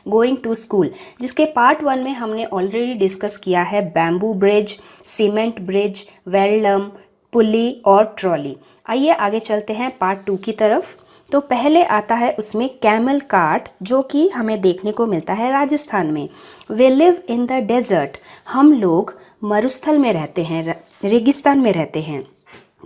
Going to school, जिसके part 1 में हमने ऑलरेडी डिस्कस किया है बैम्बू ब्रिज, सीमेंट ब्रिज, वेल्डम, पुली और ट्रॉली। आइए आगे चलते हैं पार्ट 2 की तरफ। तो पहले आता है उसमें कैमल कार्ट, जो कि हमें देखने को मिलता है राजस्थान में। वे लिव इन द डेजर्ट, हम लोग मरुस्थल में रहते हैं, रेगिस्तान में रहते हैं।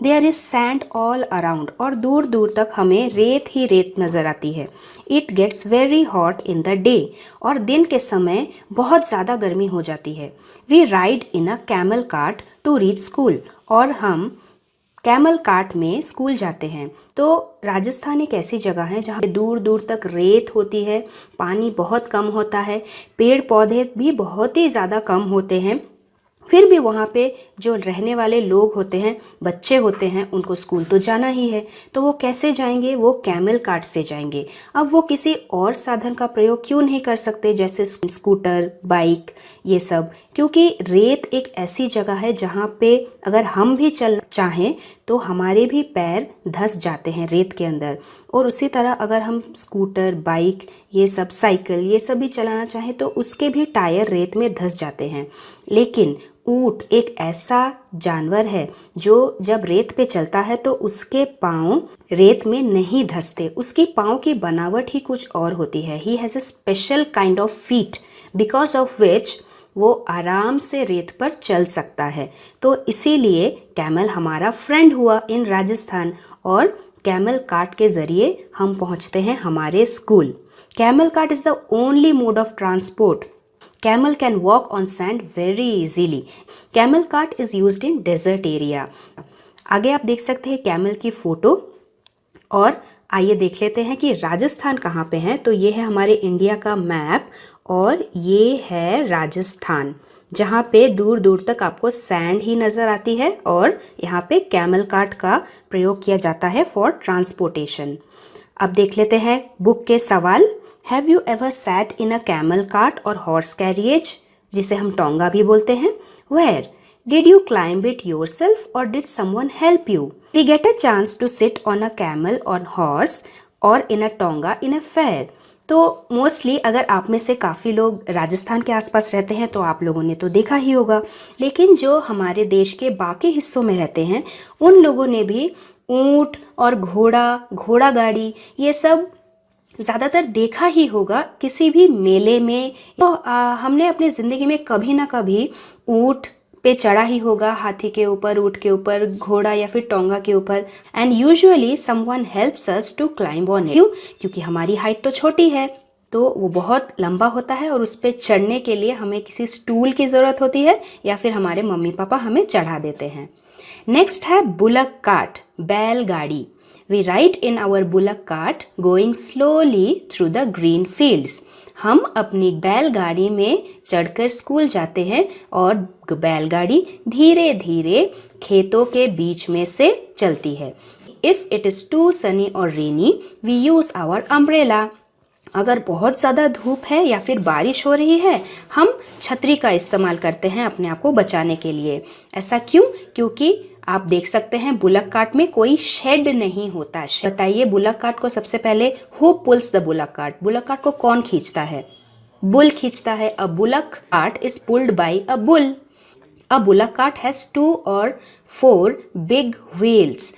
There is sand all around, और दूर दूर तक हमें रेत ही रेत नज़र आती है। It gets very hot in the day, और दिन के समय बहुत ज़्यादा गर्मी हो जाती है। We ride in a camel cart to reach school, और हम कैमल कार्ट में स्कूल जाते हैं। तो राजस्थान एक ऐसी जगह है जहाँ दूर दूर तक रेत होती है, पानी बहुत कम होता है, पेड़ पौधे भी बहुत ही ज़्यादा कम होते हैं। फिर भी वहाँ पे जो रहने वाले लोग होते हैं, बच्चे होते हैं, उनको स्कूल तो जाना ही है। तो वो कैसे जाएंगे? वो कैमल कार्ट से जाएंगे। अब वो किसी और साधन का प्रयोग क्यों नहीं कर सकते, जैसे स्कूटर, बाइक, ये सब? क्योंकि रेत एक ऐसी जगह है जहाँ पे अगर हम भी चल चाहें तो हमारे भी पैर धंस जाते हैं रेत के अंदर। और उसी तरह अगर हम स्कूटर, बाइक, ये सब, साइकिल, ये सब भी चलाना चाहें तो उसके भी टायर रेत में धंस जाते हैं। लेकिन ऊंट एक ऐसा जानवर है जो जब रेत पे चलता है तो उसके पाँव रेत में नहीं धंसते। उसकी पाँव की बनावट ही कुछ और होती है। He has a special kind of feet because of which वो आराम से रेत पर चल सकता है। तो इसीलिए कैमल हमारा फ्रेंड हुआ इन राजस्थान, और कैमल कार्ट के ज़रिए हम पहुंचते हैं हमारे school. Camel cart is the only mode of transport. Camel can walk on sand very easily. Camel cart is used in desert area. आगे आप देख सकते हैं कैमल की फ़ोटो। और आइए देख लेते हैं कि राजस्थान कहाँ पे है। तो ये है हमारे इंडिया का मैप, और ये है राजस्थान, जहाँ पे दूर दूर तक आपको सैंड ही नज़र आती है, और यहाँ पे कैमल कार्ट का प्रयोग किया जाता है फॉर ट्रांसपोर्टेशन। अब देख लेते हैं बुक के सवाल। Have you ever sat in a camel cart और हॉर्स कैरिएज, जिसे हम टोंगा भी बोलते हैं? Where did you climb it yourself और did someone help you? We get a chance to sit on a camel और हॉर्स और in a tonga in a fair. तो मोस्टली अगर आप में से काफ़ी लोग राजस्थान के आसपास रहते हैं तो आप लोगों ने तो देखा ही होगा, लेकिन जो हमारे देश के बाकी हिस्सों में रहते हैं उन लोगों ने भी ऊंट और घोड़ा गाड़ी, ये सब ज़्यादातर देखा ही होगा किसी भी मेले में। तो हमने अपनी ज़िंदगी में कभी ना कभी ऊँट पे चढ़ा ही होगा, हाथी के ऊपर, ऊँट के ऊपर, घोड़ा या फिर टोंगा के ऊपर। And usually someone helps us to climb on it. क्यों? क्योंकि हमारी हाइट तो छोटी है, तो वो बहुत लंबा होता है, और उस पर चढ़ने के लिए हमें किसी स्टूल की ज़रूरत होती है, या फिर हमारे मम्मी पापा हमें चढ़ा देते हैं। नेक्स्ट है बुलक कार्ट, बैलगाड़ी। We ride in our bullock cart going slowly through the green fields. हम अपनी बैलगाड़ी में चढ़कर स्कूल जाते हैं, और बैलगाड़ी धीरे धीरे खेतों के बीच में से चलती है। If it is too sunny or rainy, we use our umbrella. अगर बहुत ज़्यादा धूप है या फिर बारिश हो रही है, हम छतरी का इस्तेमाल करते हैं अपने आप को बचाने के लिए। ऐसा क्यों? क्योंकि आप देख सकते हैं बुलक कार्ट में कोई शेड नहीं होता। बताइए बुलक कार्ट को सबसे पहले who pulls the bullock cart? Bullock cart को कौन खींचता है? बुल खींचता है। A bullock cart is pulled by a bull. A bullock cart has 2 or 4 big wheels.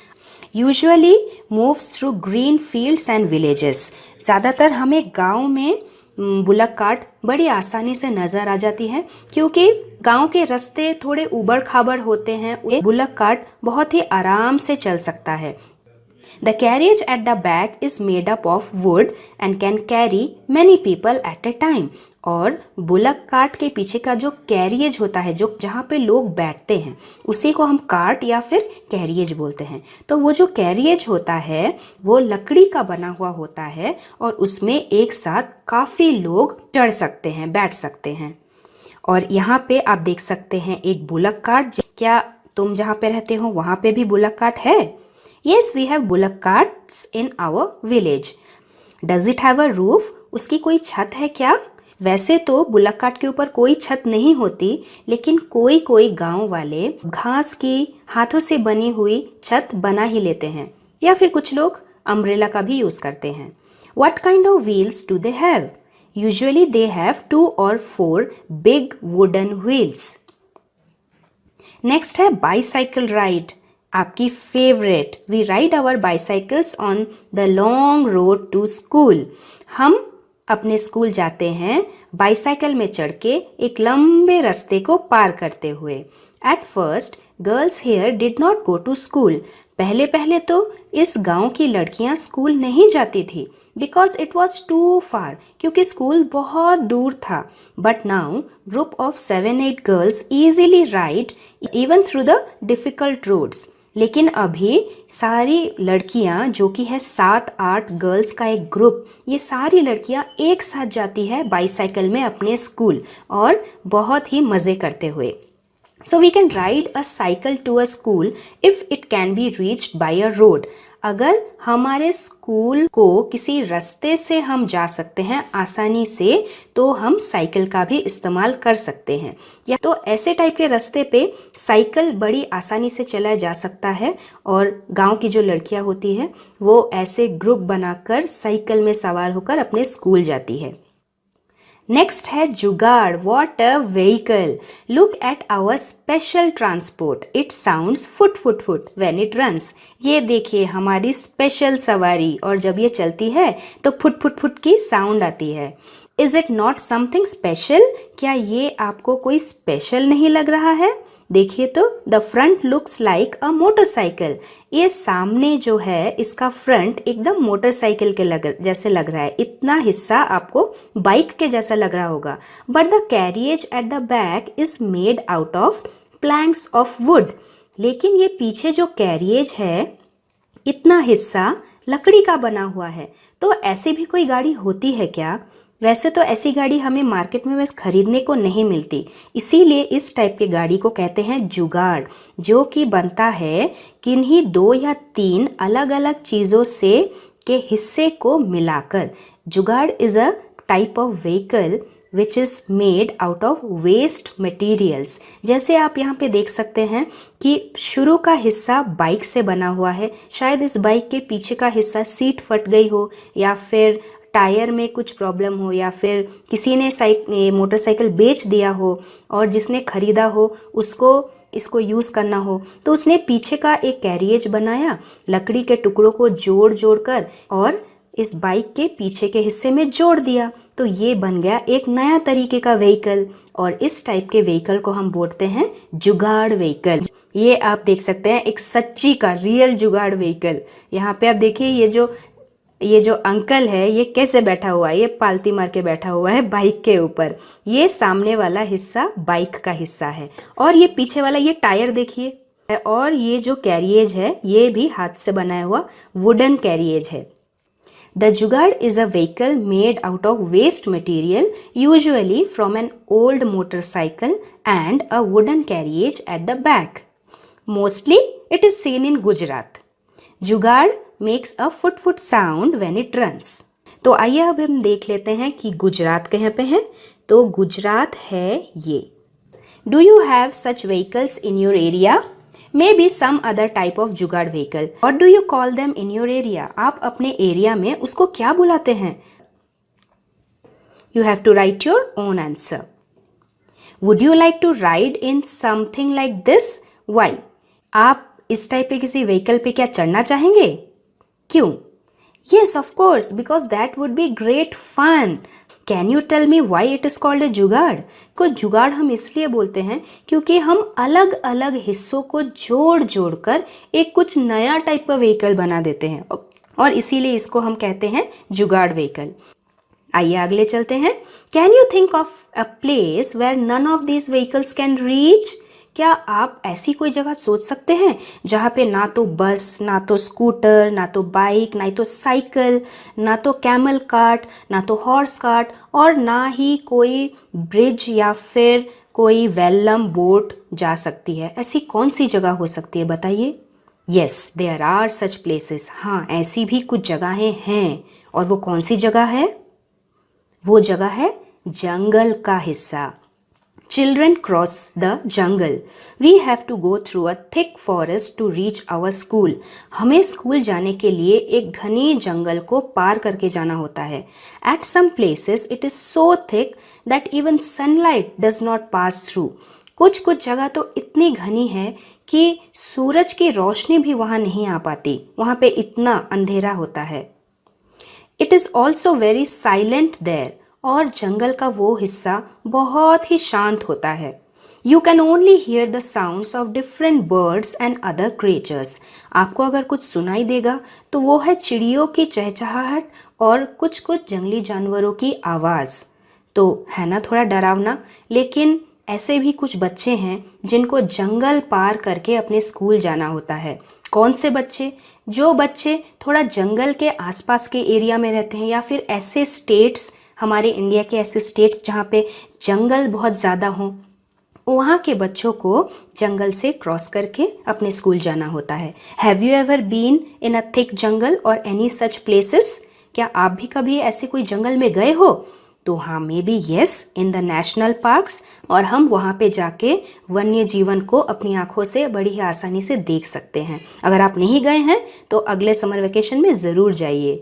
Usually moves through green fields and villages. ज़्यादातर हमें गांव में बुलक कार्ट बड़ी आसानी से नज़र आ जाती है, क्योंकि गांव के रास्ते थोड़े उबड़ खाबड़ होते हैं। बुलक कार्ट बहुत ही आराम से चल सकता है। The carriage at the back is made up of wood and can carry many people at a time. और बुलक कार्ट के पीछे का जो कैरिएज होता है, जो जहाँ पे लोग बैठते हैं, उसी को हम कार्ट या फिर कैरिएज बोलते हैं। तो वो जो कैरिएज होता है वो लकड़ी का बना हुआ होता है, और उसमें एक साथ काफ़ी लोग चढ़ सकते हैं, बैठ सकते हैं। और यहाँ पे आप देख सकते हैं एक बुलक कार्ट। क्या तुम जहाँ पे रहते हो वहाँ पे भी बुलक कार्ट है? Yes, we have bullock carts in our village. Does it have a roof? उसकी कोई छत है क्या? वैसे तो बुलक कार्ट के ऊपर कोई छत नहीं होती, लेकिन कोई कोई गांव वाले घास की हाथों से बनी हुई छत बना ही लेते हैं, या फिर कुछ लोग अम्ब्रेला का भी यूज़ करते हैं। What kind of wheels do they have? Usually they have 2 or 4 big wooden wheels. Next है bicycle ride. आपकी favorite. We ride our bicycles on the long road to school. हम अपने स्कूल जाते हैं बाइसाइकिल में चढ़ के एक लंबे रास्ते को पार करते हुए. At first, girls here did not go to school. पहले पहले तो इस गांव की लड़कियां स्कूल नहीं जाती थी because it was too far, क्योंकि स्कूल बहुत दूर था. But now, group of 7-8 girls easily ride even through the difficult roads. लेकिन अभी सारी लड़कियां जो कि है 7-8 गर्ल्स का एक ग्रुप, ये सारी लड़कियां एक साथ जाती है बाइसाइकिल में अपने स्कूल और बहुत ही मज़े करते हुए. So we can ride a cycle to a school if it can be reached by a road. अगर हमारे स्कूल को किसी रास्ते से हम जा सकते हैं आसानी से तो हम साइकिल का भी इस्तेमाल कर सकते हैं. या तो ऐसे टाइप के रास्ते पे साइकिल बड़ी आसानी से चलाया जा सकता है और गांव की जो लड़कियां होती हैं वो ऐसे ग्रुप बनाकर साइकिल में सवार होकर अपने स्कूल जाती है. नेक्स्ट है jugaad. What a vehicle. Look at our special transport. It sounds phut phut phut when it runs. ये देखिए हमारी स्पेशल सवारी और जब ये चलती है तो फुट फुट फुट की साउंड आती है. Is it not something special. क्या ये आपको कोई स्पेशल नहीं लग रहा है. देखिए तो the front looks like a motorcycle. ये सामने जो है इसका फ्रंट एकदम मोटरसाइकिल के जैसे लग रहा है. इतना हिस्सा आपको बाइक के जैसा लग रहा होगा. But the carriage at the back is made out of Planck's of would. लेकिन ये पीछे जो कैरियज है इतना हिस्सा लकड़ी का बना हुआ है. तो ऐसी भी कोई गाड़ी होती है क्या. वैसे तो ऐसी गाड़ी हमें मार्केट में बस खरीदने को नहीं मिलती. इसीलिए इस टाइप की गाड़ी को कहते हैं जुगाड़, जो कि बनता है किन्हीं 2 या 3 अलग अलग चीज़ों से के हिस्से को मिलाकर. Jugaad is a type of vehicle which is made out of waste materials. जैसे आप यहाँ पे देख सकते हैं कि शुरू का हिस्सा बाइक से बना हुआ है. शायद इस बाइक के पीछे का हिस्सा सीट फट गई हो या फिर टायर में कुछ प्रॉब्लम हो या फिर किसी ने मोटरसाइकिल बेच दिया हो और जिसने ख़रीदा हो उसको इसको यूज़ करना हो तो उसने पीछे का एक कैरियज बनाया लकड़ी के टुकड़ों को जोड़ जोड़ कर और इस बाइक के पीछे के हिस्से में जोड़ दिया. तो ये बन गया एक नया तरीके का व्हीकल और इस टाइप के व्हीकल को हम बोलते हैं जुगाड़ व्हीकल. ये आप देख सकते हैं एक सच्ची का रियल जुगाड़ व्हीकल. यहाँ पे आप देखिए ये जो अंकल है ये कैसे बैठा हुआ है. ये पालती मार के बैठा हुआ है बाइक के ऊपर. ये सामने वाला हिस्सा बाइक का हिस्सा है और ये पीछे वाला ये टायर देखिए और ये जो कैरियज है ये भी हाथ से बनाया हुआ वुडन कैरियज है. The jugaad is a vehicle made out of waste material usually from an old motorcycle and a wooden carriage at the back. Mostly it is seen in Gujarat. Jugaad makes a phut phut sound when it runs. तो आइए अब हम देख लेते हैं कि गुजरात कहाँ पे है. तो गुजरात है ये. Do you have such vehicles in your area. May be some other type of jugaad vehicle. What do you call them in your area. आप अपने एरिया में उसको क्या बुलाते हैं. You have to write your own answer. Would you like to ride in something like this. Why. आप इस type के किसी व्हीकल पे क्या चढ़ना चाहेंगे. क्यों. Yes, of course, because that would be great fun. Can you tell me why it is called a जुगाड़. को जुगाड़ हम इसलिए बोलते हैं क्योंकि हम अलग अलग हिस्सों को जोड़ जोड़ कर एक कुछ नया टाइप का व्हीकल बना देते हैं और इसीलिए इसको हम कहते हैं जुगाड़ व्हीकल. आइए अगले चलते हैं. Can you think of a place where none of these vehicles can reach. क्या आप ऐसी कोई जगह सोच सकते हैं जहाँ पे ना तो बस, ना तो स्कूटर, ना तो बाइक, ना तो साइकिल, ना तो कैमल कार्ट, ना तो हॉर्स कार्ट और ना ही कोई ब्रिज या फिर कोई वेलम बोट जा सकती है. ऐसी कौन सी जगह हो सकती है बताइए. Yes, there are such places. हाँ, ऐसी भी कुछ जगहें हैं. और वो कौन सी जगह है. वो जगह है जंगल का हिस्सा. Children cross the jungle. We have to go through a thick forest to reach our school. हमें स्कूल जाने के लिए एक घने जंगल को पार करके जाना होता है. At some places it is so thick that even sunlight does not pass through. कुछ जगह तो इतनी घनी है कि सूरज की रोशनी भी वहाँ नहीं आ पाती. वहाँ पे इतना अंधेरा होता है. It is also very silent there. और जंगल का वो हिस्सा बहुत ही शांत होता है. You can only hear the sounds of different birds and other creatures. आपको अगर कुछ सुनाई देगा तो वो है चिड़ियों की चहचहाहट और कुछ जंगली जानवरों की आवाज़. तो है ना थोड़ा डरावना, लेकिन ऐसे भी कुछ बच्चे हैं जिनको जंगल पार करके अपने स्कूल जाना होता है. कौन से बच्चे? जो बच्चे थोड़ा जंगल के आसपास के एरिया में रहते हैं, या फिर ऐसे स्टेट्स, हमारे इंडिया के ऐसे स्टेट्स जहाँ पे जंगल बहुत ज़्यादा हों, वहाँ के बच्चों को जंगल से क्रॉस करके अपने स्कूल जाना होता है. Have you ever been in a thick jungle or any such places? क्या आप भी कभी ऐसे कोई जंगल में गए हो? तो हाँ, may be yes, in the national parks. और हम वहाँ पे जाके वन्य जीवन को अपनी आँखों से बड़ी ही आसानी से देख सकते हैं. अगर आप नहीं गए हैं तो अगले समर वेकेशन में ज़रूर जाइए.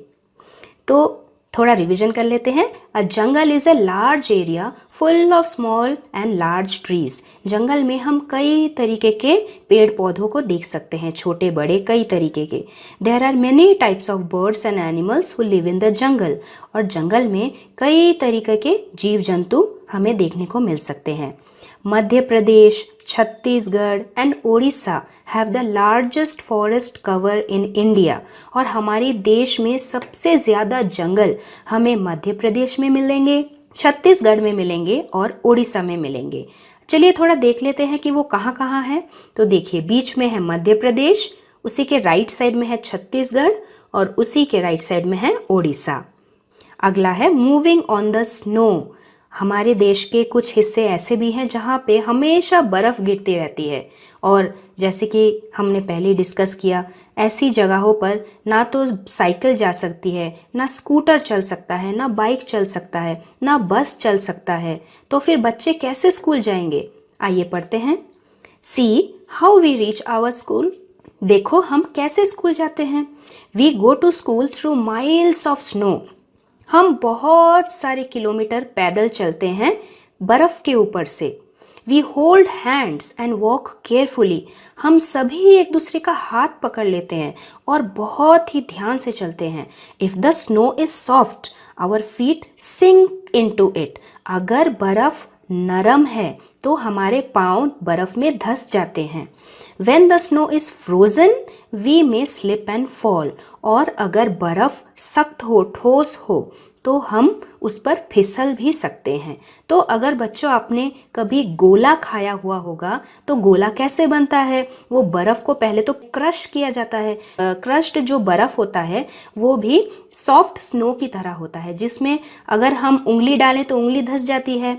तो थोड़ा रिवीजन कर लेते हैं. A jungle is a large area full of small and large trees. जंगल में हम कई तरीके के पेड़ पौधों को देख सकते हैं, छोटे बड़े कई तरीके के. There are many types of birds and animals who live in the jungle. और जंगल में कई तरीके के जीव जंतु हमें देखने को मिल सकते हैं. Madhya Pradesh, Chhattisgarh and Odisha have the largest forest cover in India. और हमारे देश में सबसे ज़्यादा जंगल हमें मध्य प्रदेश में मिलेंगे, छत्तीसगढ़ में मिलेंगे और ओडिशा में मिलेंगे. चलिए थोड़ा देख लेते हैं कि वो कहाँ कहाँ है. तो देखिए, बीच में है मध्य प्रदेश, उसी के राइट साइड में है छत्तीसगढ़ और उसी के राइट साइड में है ओडिशा. अगला है मूविंग ऑन द स्नो. हमारे देश के कुछ हिस्से ऐसे भी हैं जहाँ पे हमेशा बर्फ़ गिरती रहती है. और जैसे कि हमने पहले डिस्कस किया, ऐसी जगहों पर ना तो साइकिल जा सकती है, ना स्कूटर चल सकता है, ना बाइक चल सकता है, ना बस चल सकता है. तो फिर बच्चे कैसे स्कूल जाएंगे? आइए पढ़ते हैं. See how we reach our school. देखो हम कैसे स्कूल जाते हैं. We go to school through miles of snow. हम बहुत सारे किलोमीटर पैदल चलते हैं बर्फ़ के ऊपर से. We hold hands and walk carefully. हम सभी एक दूसरे का हाथ पकड़ लेते हैं और बहुत ही ध्यान से चलते हैं. If the snow is soft our feet sink into it. अगर बर्फ़ नरम है तो हमारे पाँव बर्फ़ में धंस जाते हैं. When the snow is frozen, we may slip and fall. और अगर बर्फ़ सख्त हो, ठोस हो, तो हम उस पर फिसल भी सकते हैं. तो अगर बच्चों आपने कभी गोला खाया हुआ होगा तो गोला कैसे बनता है? वो बर्फ़ को पहले तो क्रश किया जाता है. क्रश्ड जो बर्फ़ होता है वो भी सॉफ्ट स्नो की तरह होता है, जिसमें अगर हम उंगली डालें तो उंगली धंस जाती है.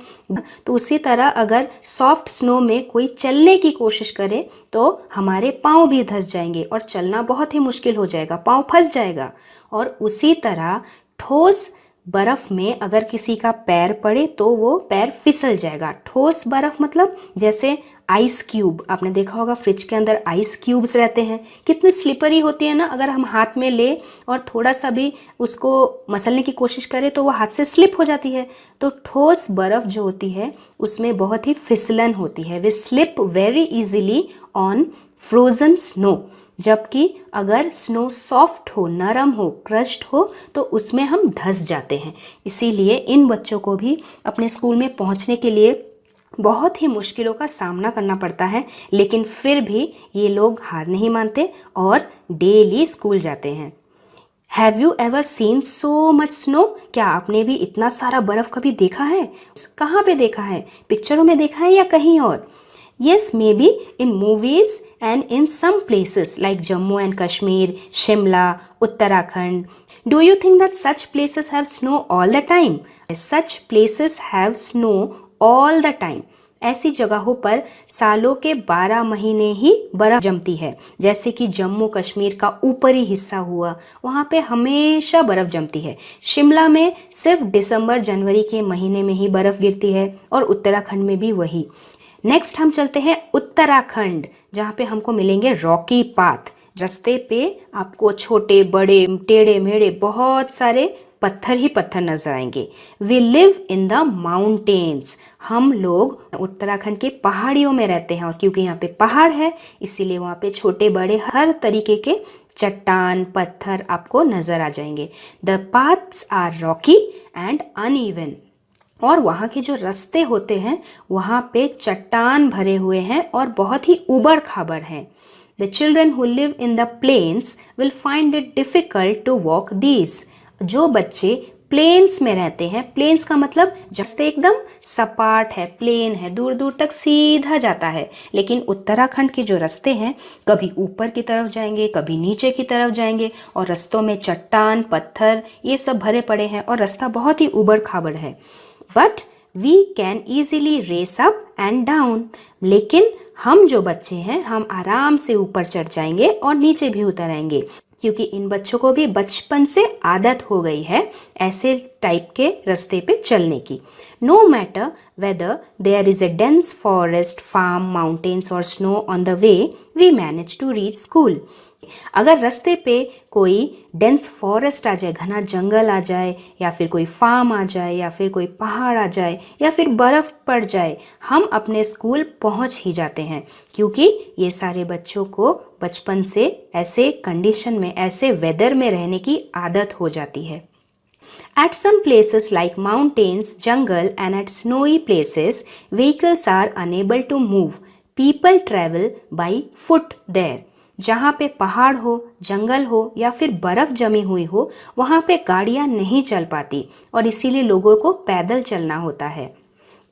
तो उसी तरह अगर सॉफ्ट स्नो में कोई चलने की कोशिश करे तो हमारे पाँव भी धंस जाएंगे और चलना बहुत ही मुश्किल हो जाएगा, पाँव फंस जाएगा. और उसी तरह ठोस बर्फ़ में अगर किसी का पैर पड़े तो वो पैर फिसल जाएगा. ठोस बर्फ़ मतलब जैसे आइस क्यूब, आपने देखा होगा फ्रिज के अंदर आइस क्यूब्स रहते हैं, कितनी स्लिपरी होती है ना. अगर हम हाथ में ले और थोड़ा सा भी उसको मसलने की कोशिश करें तो वो हाथ से स्लिप हो जाती है. तो ठोस बर्फ़ जो होती है उसमें बहुत ही फिसलन होती है. They slip very easily on frozen snow. जबकि अगर स्नो सॉफ्ट हो, नरम हो, क्रश्ड हो तो उसमें हम धंस जाते हैं. इसीलिए इन बच्चों को भी अपने स्कूल में पहुंचने के लिए बहुत ही मुश्किलों का सामना करना पड़ता है, लेकिन फिर भी ये लोग हार नहीं मानते और डेली स्कूल जाते हैं. Have you ever seen so much snow. क्या आपने भी इतना सारा बर्फ़ कभी देखा है? कहाँ पे देखा है? पिक्चरों में देखा है या कहीं और? Yes, maybe in movies and in some places like Jammu and Kashmir, Shimla, Uttarakhand. Do you think that such places have snow all the time? Such places have snow all the time. ऐसी जगहों पर सालों के 12 महीने ही बर्फ जमती है, जैसे कि जम्मू कश्मीर का ऊपरी हिस्सा हुआ, वहाँ पे हमेशा बर्फ जमती है। शिमला में सिर्फ दिसंबर जनवरी के महीने में ही बर्फ गिरती है और उत्तराखंड में भी वही। नेक्स्ट हम चलते हैं उत्तराखंड, जहाँ पे हमको मिलेंगे रॉकी पाथ। रास्ते पे आपको छोटे बड़े टेढ़े मेढ़े बहुत सारे पत्थर ही पत्थर नजर आएंगे। We live in the mountains, हम लोग उत्तराखंड के पहाड़ियों में रहते हैं, और क्योंकि यहाँ पे पहाड़ है इसीलिए वहाँ पे छोटे बड़े हर तरीके के चट्टान पत्थर आपको नजर आ जाएंगे। The paths are rocky and uneven, और वहाँ के जो रास्ते होते हैं वहाँ पे चट्टान भरे हुए हैं और बहुत ही उबड़ खाबड़ हैं। The children who live in the plains will find it difficult to walk these. जो बच्चे प्लेन्स में रहते हैं, प्लेन्स का मतलब रास्ते एकदम सपाट है, प्लेन है, दूर दूर तक सीधा जाता है, लेकिन उत्तराखंड के जो रास्ते हैं कभी ऊपर की तरफ जाएंगे कभी नीचे की तरफ जाएंगे, और रास्तों में चट्टान पत्थर ये सब भरे पड़े हैं और रास्ता बहुत ही उबड़ खाबड़ है। But we can easily race up and down, लेकिन हम जो बच्चे हैं हम आराम से ऊपर चढ़ जाएंगे और नीचे भी उतर आएंगे, क्योंकि इन बच्चों को भी बचपन से आदत हो गई है ऐसे टाइप के रास्ते पे चलने की। No matter whether there is a dense forest farm mountains or snow on the way, we manage to reach school. अगर रास्ते पे कोई डेंस फॉरेस्ट आ जाए, घना जंगल आ जाए, या फिर कोई फार्म आ जाए, या फिर कोई पहाड़ आ जाए, या फिर बर्फ़ पड़ जाए, हम अपने स्कूल पहुंच ही जाते हैं, क्योंकि ये सारे बच्चों को बचपन से ऐसे कंडीशन में ऐसे वेदर में रहने की आदत हो जाती है। At some places like mountains, jungle and at snowy places, vehicles are unable to move. People travel by foot there. जहाँ पे पहाड़ हो, जंगल हो या फिर बर्फ जमी हुई हो, वहाँ पे गाड़ियाँ नहीं चल पाती और इसीलिए लोगों को पैदल चलना होता है।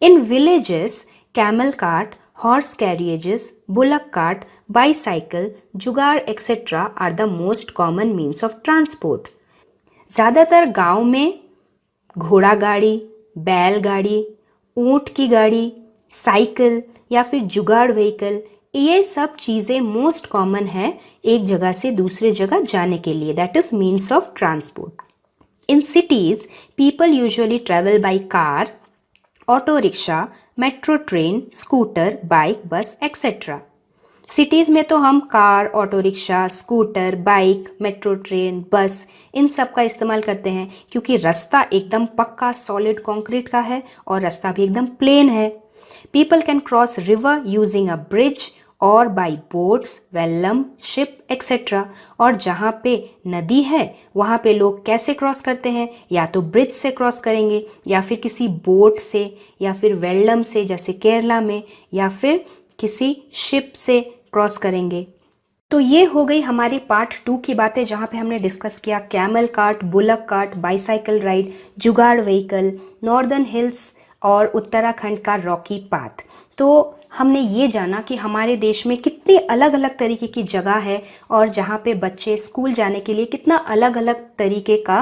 In villages camel cart, horse carriages, bullock cart, bicycle, jugaad etcetera are the most common means of transport. ज़्यादातर गांव में घोड़ा गाड़ी, बैलगाड़ी, ऊंट की गाड़ी, साइकिल या फिर जुगाड़ व्हीकल, ये सब चीज़ें मोस्ट कॉमन है एक जगह से दूसरे जगह जाने के लिए, that is means of transport. In cities people usually travel by car, auto rickshaw, metro train, scooter, bike, बस एक्सेट्रा। सिटीज़ में तो हम car, auto rickshaw, scooter, bike, metro train, बस इन सब का इस्तेमाल करते हैं, क्योंकि रास्ता एकदम पक्का सॉलिड कंक्रीट का है और रास्ता भी एकदम प्लेन है। People can cross river using a bridge or by boats, vallam, ship etcetera. और जहाँ पे नदी है वहाँ पे लोग कैसे क्रॉस करते हैं, या तो ब्रिज से क्रॉस करेंगे, या फिर किसी बोट से, या फिर वेलम से जैसे केरला में, या फिर किसी शिप से क्रॉस करेंगे। तो ये हो गई हमारी पार्ट 2 की बातें, जहाँ पे हमने डिस्कस किया camel cart, bullock cart, bicycle ride, जुगाड़ व्हीकल, नॉर्दर्न हिल्स और उत्तराखंड का रॉकी पाथ। तो हमने ये जाना कि हमारे देश में कितनी अलग अलग तरीके की जगह है और जहाँ पे बच्चे स्कूल जाने के लिए कितना अलग अलग तरीके का